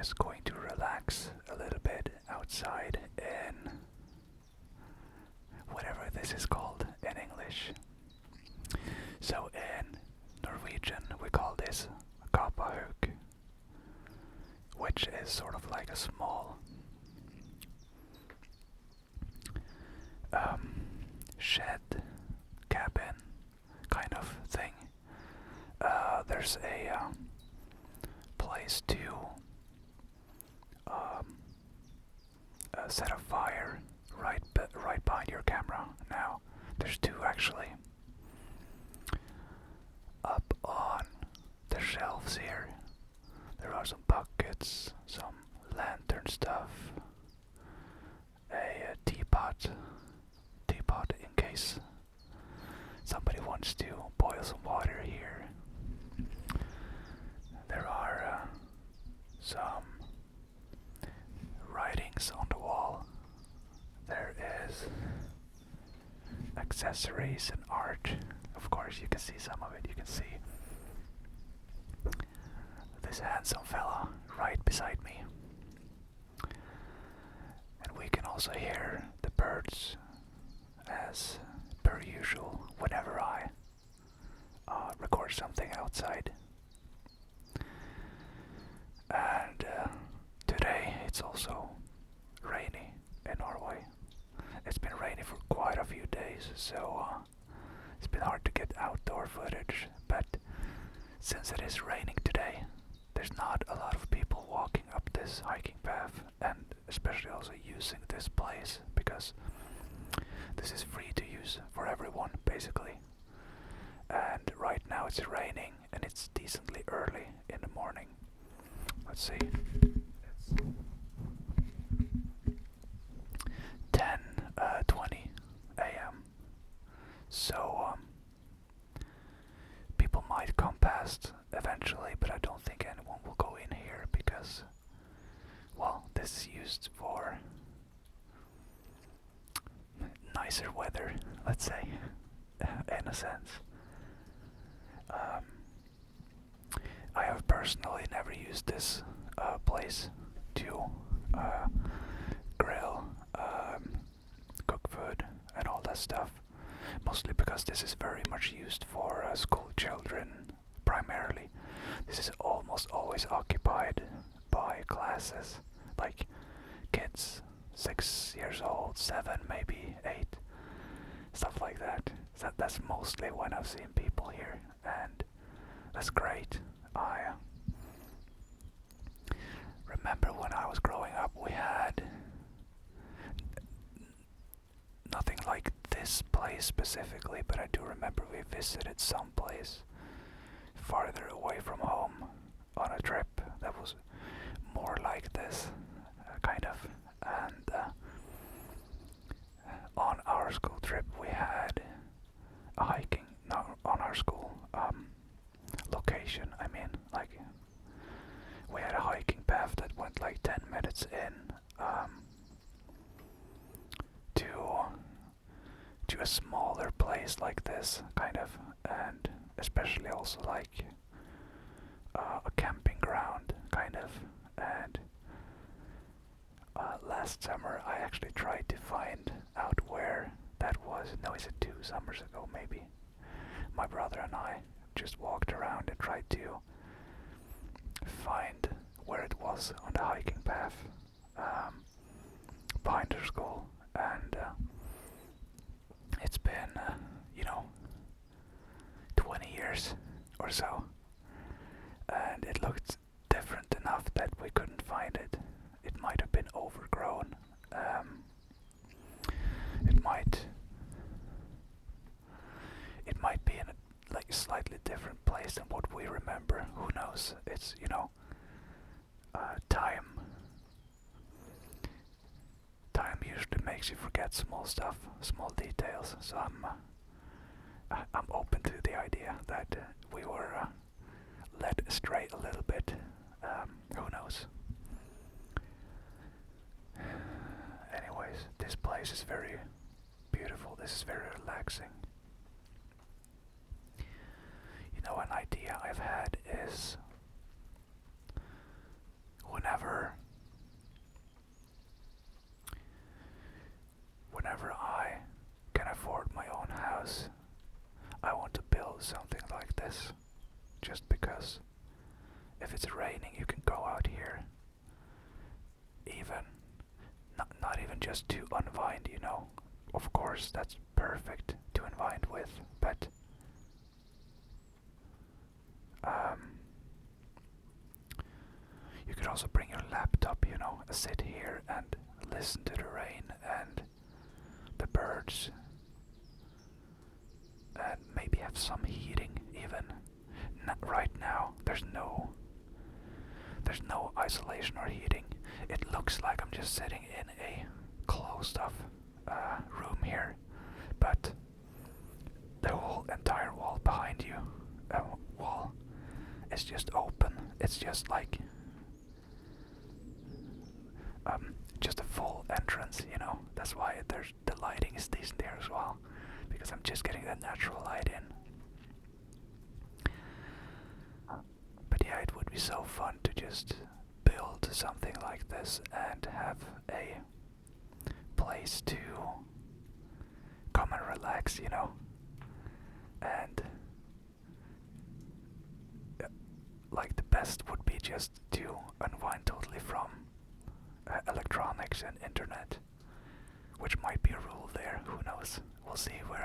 just going to relax a little bit outside in whatever this is called in English. So in Norwegian we call this kapahuk, which is sort of like a small shed, cabin kind of thing. There's a place to set a fire right behind your camera. Now, there's two actually. Up on the shelves here, there are some buckets, some lantern stuff, a teapot in case somebody wants to boil some water here. There are some writings on the wall. There is accessories and art. Of course, you can see some of it. You can see this handsome fella right beside me. And we can also hear the birds as per usual whenever I record something outside. And today it's also rainy in Norway. It's been rainy for quite a few days, so it's been hard to get outdoor footage, but since it is raining today, there's not a lot of people walking up this hiking path, and especially also using this place, because this is free to use for everyone, basically. And right now it's raining, and it's decently early in the morning. Let's see. It's 10:20 a.m. So people might come past eventually, but I don't think anyone will go in here because, well, this is used for nicer weather, let's say, in a sense. I have personally never used this place to grill, cook food, and all that stuff. Mostly because this is very much used for school children, primarily. This is almost always occupied by classes, like kids 6 years old, 7, maybe 8, stuff like that. That's mostly when I've seen people here, and that's great. I remember when I was growing up, we had nothing like this place specifically, but I do remember we visited some place farther away from home on a trip that was more like this, kind of. And on our school trip we had a hiking, no, on our school location, I mean, like, we had a hiking path that went like 10 minutes in to a smaller place like this, kind of, and especially also like a camping ground, kind of. And last summer I actually tried to find out where that was. No, is it 2 summers ago maybe? My brother and I just walked around and tried to find where it was on the hiking path behind our school, and it's been 20 years or so, and it looked different enough that we couldn't find it. It might have been overgrown. It might be in a like slightly different place than what we remember. Who knows? It's time usually makes you forget small stuff, small details. So I'm open to the idea that we were led astray a little bit. Who knows? Anyways, this place is very beautiful. This is very relaxing. An idea I've had is, when whenever I can afford my own house, I want to build something like this. Just because if it's raining, you can go out here. Even not even just to unwind, you know. Of course, that's perfect to unwind with, but you could also bring your laptop, you know, sit here and listen to the rain and the birds, and maybe have some heating even. Right now, there's no isolation or heating. It looks like I'm just sitting in a closed off room here, but the whole entire wall behind you, wall, is just open. It's just like just a full entrance, you know. That's why the lighting is decent here as well, because I'm just getting that natural light in. But yeah, it would be so fun to just build something like this and have a place to come and relax, you know. And like the best would be just to unwind totally from electronics and internet, which might be a rule there, who knows. We'll see where